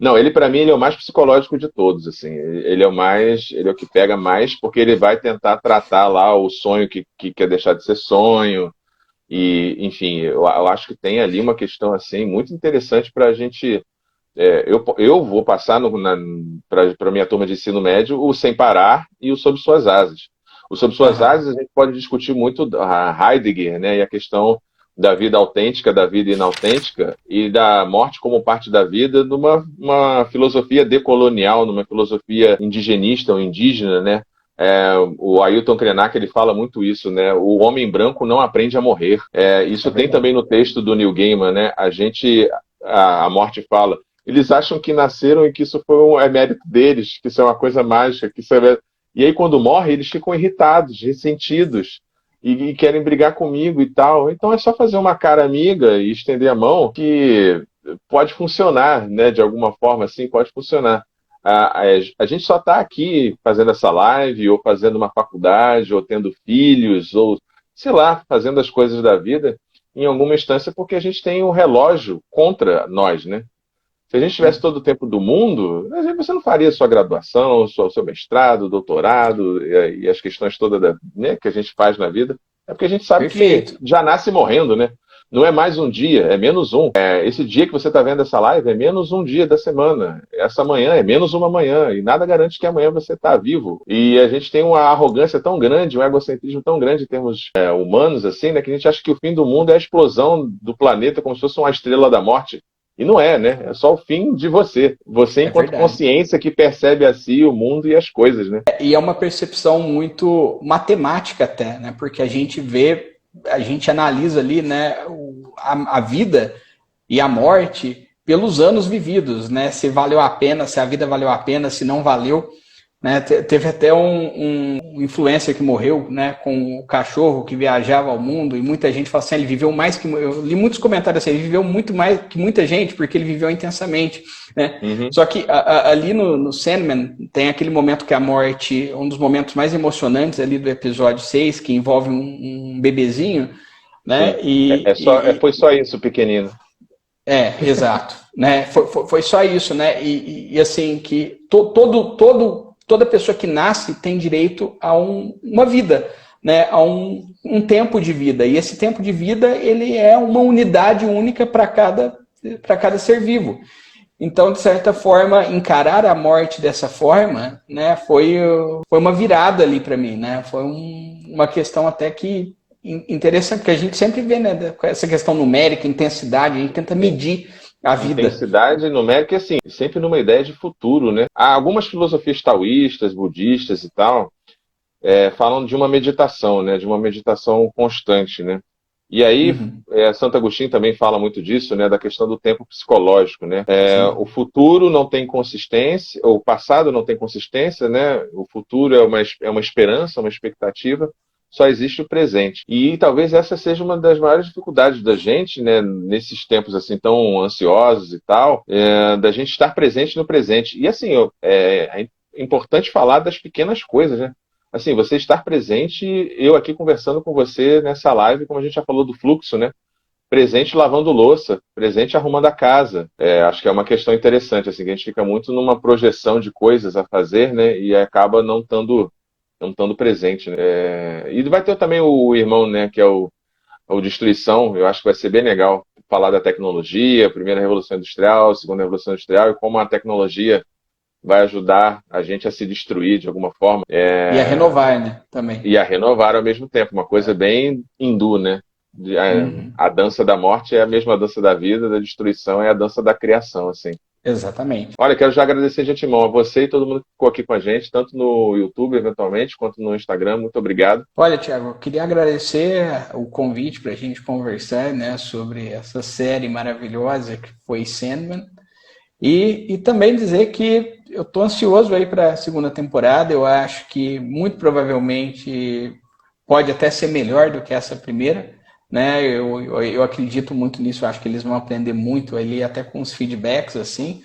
Não, ele para mim ele é o mais psicológico de todos, assim. Ele é o que pega mais, porque ele vai tentar tratar lá o sonho que quer deixar de ser sonho. E, enfim, eu acho que tem ali uma questão assim muito interessante para a gente. Eu vou passar para a minha turma de ensino médio o Sem Parar e o Sob Suas Asas. O Sob Suas Aham. Asas a gente pode discutir muito a Heidegger, né, e a questão da vida autêntica, da vida inautêntica e da morte como parte da vida numa uma filosofia decolonial, numa filosofia indigenista ou indígena, né? O Ailton Krenak ele fala muito isso, né? O homem branco não aprende a morrer. É Isso tem verdade. também no texto do Neil Gaiman, né? A morte fala. Eles acham que nasceram e que isso é mérito deles, que isso é uma coisa mágica, que isso é... E aí, quando morre, eles ficam irritados, ressentidos, e querem brigar comigo e tal. Então é só fazer uma cara amiga e estender a mão que pode funcionar, né? De alguma forma, assim, pode funcionar. A gente só está aqui fazendo essa live, ou fazendo uma faculdade, ou tendo filhos, ou, sei lá, fazendo as coisas da vida, em alguma instância, porque a gente tem um relógio contra nós, né? Se a gente tivesse todo o tempo do mundo, você não faria sua graduação, seu mestrado, doutorado e as questões todas né, que a gente faz na vida. É porque a gente sabe que Perfeito. já nasce morrendo, né? Não é mais um dia, é menos um. Esse dia que você está vendo essa live é menos um dia da semana. Essa manhã é menos uma manhã. E nada garante que amanhã você está vivo. E a gente tem uma arrogância tão grande, um egocentrismo tão grande em termos humanos, assim, né? Que a gente acha que o fim do mundo é a explosão do planeta como se fosse uma estrela da morte. E não é, né? É só o fim de você. Você É enquanto verdade. consciência que percebe a si, o mundo e as coisas, né? E é uma percepção muito matemática até, né? Porque a gente vê, a gente analisa ali, né, a vida e a morte pelos anos vividos, né? Se valeu a pena, se a vida valeu a pena, se não valeu. Né? Teve até um influencer que morreu, né, com o cachorro que viajava ao mundo, e muita gente fala assim, ele viveu mais que... Eu li muitos comentários assim, ele viveu muito mais que muita gente, porque ele viveu intensamente. Né? Uhum. Só que ali no Sandman tem aquele momento que a morte, um dos momentos mais emocionantes ali do episódio 6 que envolve um bebezinho, né? Sim. Foi só isso, pequenino. Exato. Né? Foi só isso, né? E assim, que toda pessoa que nasce tem direito a uma vida, né? A um tempo de vida. E esse tempo de vida, ele é uma unidade única para cada ser vivo. Então, de certa forma, encarar a morte dessa forma, né, foi uma virada ali para mim, né? Foi uma questão até que interessante, porque a gente sempre vê, né, essa questão numérica, intensidade, a gente tenta Sim. medir a vida. Intensidade numérica, assim, sempre numa ideia de futuro, né? Há algumas filosofias taoístas, budistas e tal, falam de uma meditação, né? De uma meditação constante, né? E aí, Uhum. Santo Agostinho também fala muito disso, né? Da questão do tempo psicológico, né? O Sim, futuro não tem consistência, o passado não tem consistência, né? O futuro é uma esperança, uma expectativa, só existe o presente. E talvez essa seja uma das maiores dificuldades da gente, né? Nesses tempos assim tão ansiosos e tal, da gente estar presente no presente. E assim, é importante falar das pequenas coisas, né? Assim, você estar presente, eu aqui conversando com você nessa live, como a gente já falou do fluxo, né? Presente lavando louça, presente arrumando a casa. Acho que é uma questão interessante, assim, que a gente fica muito numa projeção de coisas a fazer, né? E acaba não estando presente, né? E vai ter também o irmão, né? Que é o Destruição. Eu acho que vai ser bem legal falar da tecnologia, primeira revolução industrial, segunda revolução industrial, e como a tecnologia vai ajudar a gente a se destruir de alguma forma. e a renovar, né, também. E a renovar ao mesmo tempo, uma coisa bem hindu, né? Uhum. A dança da morte é a mesma dança da vida, da destruição é a dança da criação, assim. Exatamente. Olha, quero já agradecer de antemão a você e todo mundo que ficou aqui com a gente, tanto no YouTube, eventualmente, quanto no Instagram. Muito obrigado. Olha, Tiago, eu queria agradecer o convite para a gente conversar, né, sobre essa série maravilhosa que foi Sandman. E também dizer que eu estou ansioso aí para a segunda temporada. Eu acho que muito provavelmente pode até ser melhor do que essa primeira. Né? Eu acredito muito nisso. Eu acho que eles vão aprender muito ali, até com os feedbacks assim.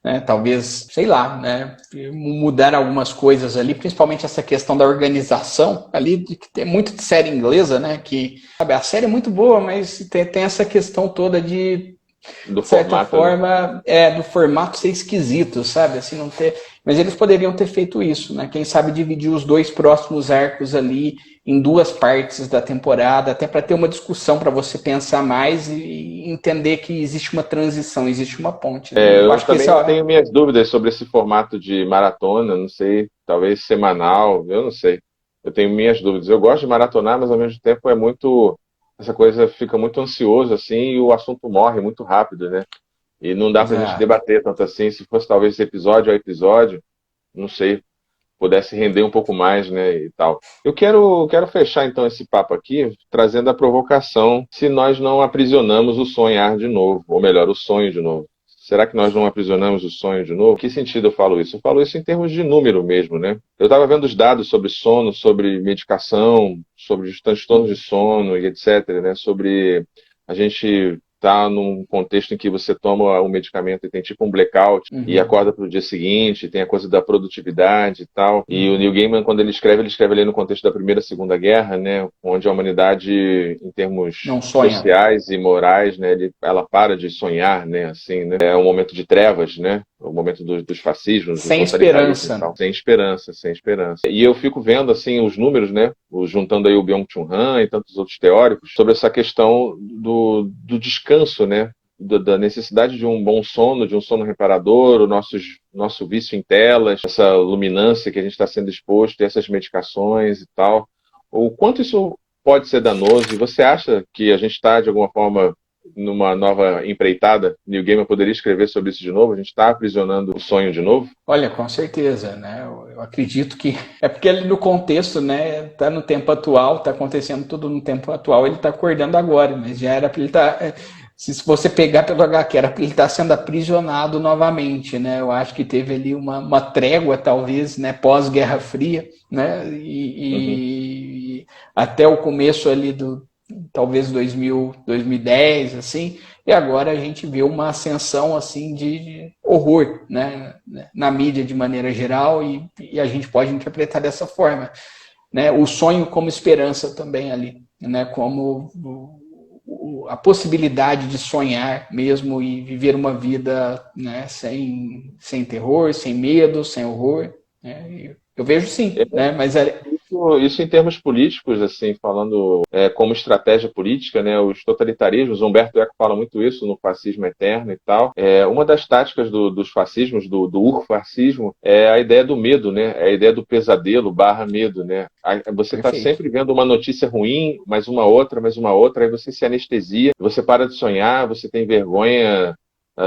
Né? Talvez, sei lá, né? Mudar algumas coisas ali, principalmente essa questão da organização ali, de que tem muito de série inglesa, né? Que sabe, a série é muito boa, mas tem essa questão toda de Do de certa formato, né? forma, do formato ser esquisito, sabe? Assim, não ter. Mas eles poderiam ter feito isso, né? Quem sabe dividir os 2 próximos arcos ali em 2 partes da temporada, até para ter uma discussão, para você pensar mais e entender que existe uma transição, existe uma ponte, né? Eu Eu acho que esse também é. tenho minhas dúvidas sobre esse formato de maratona, não sei, talvez semanal, eu não sei. Eu tenho minhas dúvidas. Eu gosto de maratonar, mas ao mesmo tempo é muito. Essa coisa fica muito ansioso, assim, e o assunto morre muito rápido, né? E não dá pra gente Exato. debater tanto assim. Se fosse talvez episódio a episódio, não sei, pudesse render um pouco mais, né, e tal. Eu quero fechar então esse papo aqui, trazendo a provocação, se nós não aprisionamos o sonhar de novo, ou melhor, o sonho de novo. Será que nós não aprisionamos o sonho de novo? Que sentido eu falo isso? Eu falo isso em termos de número mesmo, né? Eu estava vendo os dados sobre sono, sobre medicação, sobre os transtornos de sono e etc, né? Sobre a gente tá num contexto em que você toma um medicamento e tem tipo um blackout e Uhum. acorda para o dia seguinte, tem a coisa da produtividade e tal. E o Neil Gaiman, quando ele escreve ali no contexto da Primeira e Segunda Guerra, né, onde a humanidade, em termos Não sonha. sociais e morais, né, ela para de sonhar, né, assim, né, é um momento de trevas, né, o momento dos fascismos, do Sem totalitarismo e esperança. tal, sem esperança, sem esperança. E eu fico vendo assim os números, né, juntando aí o Byung-Chul Han e tantos outros teóricos sobre essa questão do descanso, né, da necessidade de um bom sono, de um sono reparador, nosso vício em telas, essa luminância que a gente está sendo exposto, e essas medicações e tal. O quanto isso pode ser danoso? E você acha que a gente está, de alguma forma, numa nova empreitada? Neil Gaiman poderia escrever sobre isso de novo? A gente está aprisionando o sonho de novo? Olha, com certeza, né? Eu acredito que é porque ele no contexto, né? Tá no tempo atual, tá acontecendo tudo no tempo atual. Ele tá acordando agora, mas já era para ele estar. Se você pegar pelo HQ, era para ele estar sendo aprisionado novamente, né? Eu acho que teve ali uma trégua, talvez, né? Pós-Guerra Fria, né? Uhum. E até o começo ali do talvez 2010, assim. E agora a gente vê uma ascensão assim de horror, né, na mídia de maneira geral e a gente pode interpretar dessa forma, né? O sonho como esperança também ali, né? Como a possibilidade de sonhar mesmo e viver uma vida, né? Sem terror, sem medo, sem horror. Né? Eu vejo sim, né? Mas Isso em termos políticos, assim, falando como estratégia política, né, os totalitarismos, Humberto Eco fala muito isso no Fascismo Eterno e tal. Uma das táticas dos fascismos, do urfascismo, é a ideia do medo, né, é a ideia do pesadelo barra medo, né. Você está perfeito. sempre vendo uma notícia ruim, mais uma outra, aí você se anestesia, você para de sonhar, você tem vergonha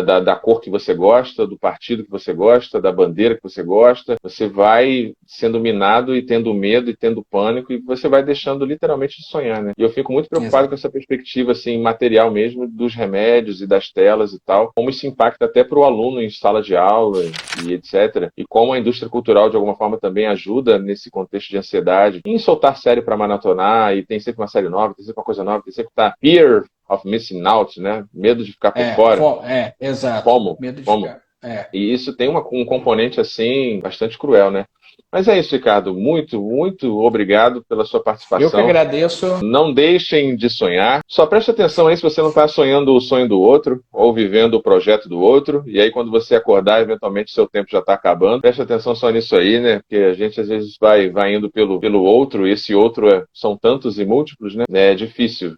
da cor que você gosta, do partido que você gosta, da bandeira que você gosta, você vai sendo minado e tendo medo e tendo pânico e você vai deixando literalmente de sonhar, né? E eu fico muito preocupado com Exato. essa perspectiva, assim, material mesmo, dos remédios e das telas e tal, como isso impacta até para o aluno em sala de aula e etc. E como a indústria cultural, de alguma forma, também ajuda nesse contexto de ansiedade, em soltar série para maratonar, e tem sempre uma série nova, tem sempre uma coisa nova, tem sempre tá Fear of Missing Out, né? Medo de ficar por fora. Exato. Como? Medo de Como? ficar. E isso tem um componente assim bastante cruel, né? Mas é isso, Ricardo. Muito, muito obrigado pela sua Eu que participação. agradeço. Não deixem de sonhar. Só preste atenção aí se você não está sonhando o sonho do outro ou vivendo o projeto do outro. E aí, quando você acordar, eventualmente seu tempo já está acabando. Preste atenção só nisso aí, né? Porque a gente às vezes vai indo pelo outro. E esse outro são tantos e múltiplos, né? É difícil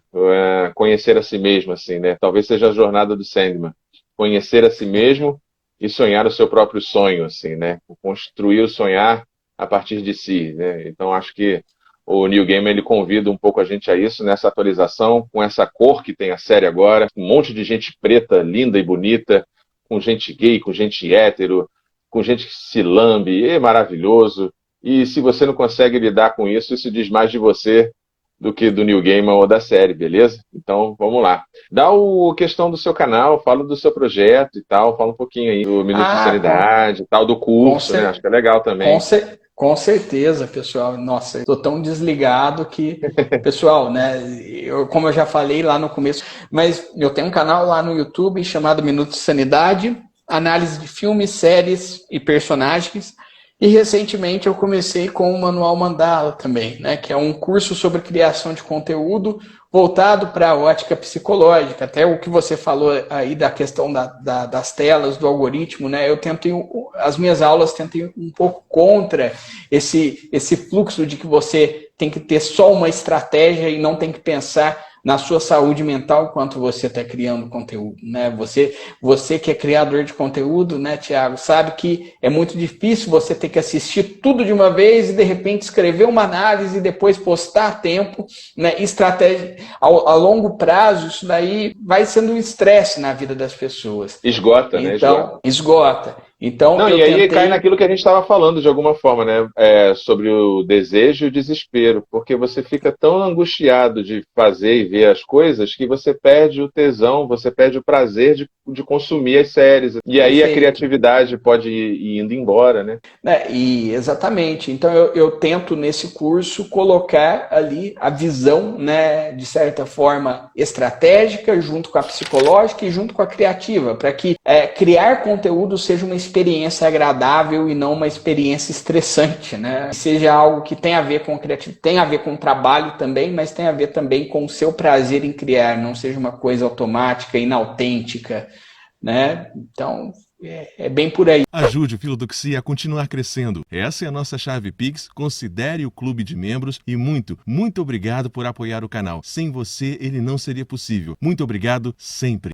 conhecer a si mesmo, assim, né? Talvez seja a jornada do Sandman. Conhecer a si mesmo e sonhar o seu próprio sonho, assim, né? Construir o sonhar a partir de si, né? Então acho que o Neil Gaiman ele convida um pouco a gente a isso nessa atualização, com essa cor que tem a série agora, um monte de gente preta, linda e bonita, com gente gay, com gente hétero, com gente que se lambe, é maravilhoso. E se você não consegue lidar com isso, isso diz mais de você do que do Neil Gaiman ou da série, beleza? Então, vamos lá. Dá a questão do seu canal, fala do seu projeto e tal, fala um pouquinho aí do Minuto de Ah, Sanidade e tal, do com, curso, né? Acho cer que é legal com, também. cer com certeza, pessoal. Nossa, estou tão desligado que, pessoal, né? Como eu já falei lá no começo, mas eu tenho um canal lá no YouTube chamado Minuto de Sanidade, análise de filmes, séries e personagens. E recentemente eu comecei com o Manual Mandala também, né, que é um curso sobre criação de conteúdo voltado para a ótica psicológica. Até o que você falou aí da questão das telas, do algoritmo, né, as minhas aulas tentam ir um pouco contra esse fluxo de que você tem que ter só uma estratégia e não tem que pensar na sua saúde mental enquanto você está criando conteúdo, né? Você que é criador de conteúdo, né, Thiago, sabe que é muito difícil você ter que assistir tudo de uma vez e de repente escrever uma análise e depois postar a tempo, né? Estratégia a longo prazo, isso daí vai sendo um estresse na vida das pessoas. Esgota, né? Então, esgota. Então, não, e aí cai naquilo que a gente estava falando de alguma forma, né? Sobre o desejo e o desespero, porque você fica tão angustiado de fazer e ver as coisas que você perde o tesão, você perde o prazer de consumir as séries. E aí a criatividade pode ir indo embora, né? E exatamente. Então eu tento nesse curso colocar ali a visão, né, de certa forma estratégica, junto com a psicológica e junto com a criativa, para que criar conteúdo seja uma experiência agradável e não uma experiência estressante, né? Seja algo que tem a ver com criatividade, tem a ver com trabalho também, mas tem a ver também com o seu prazer em criar, não seja uma coisa automática, inautêntica, né? Então, é bem por aí. Ajude o Filodoxia a continuar crescendo. Essa é a nossa chave Pix. Considere o clube de membros e muito obrigado por apoiar o canal. Sem você, ele não seria possível. Muito obrigado sempre.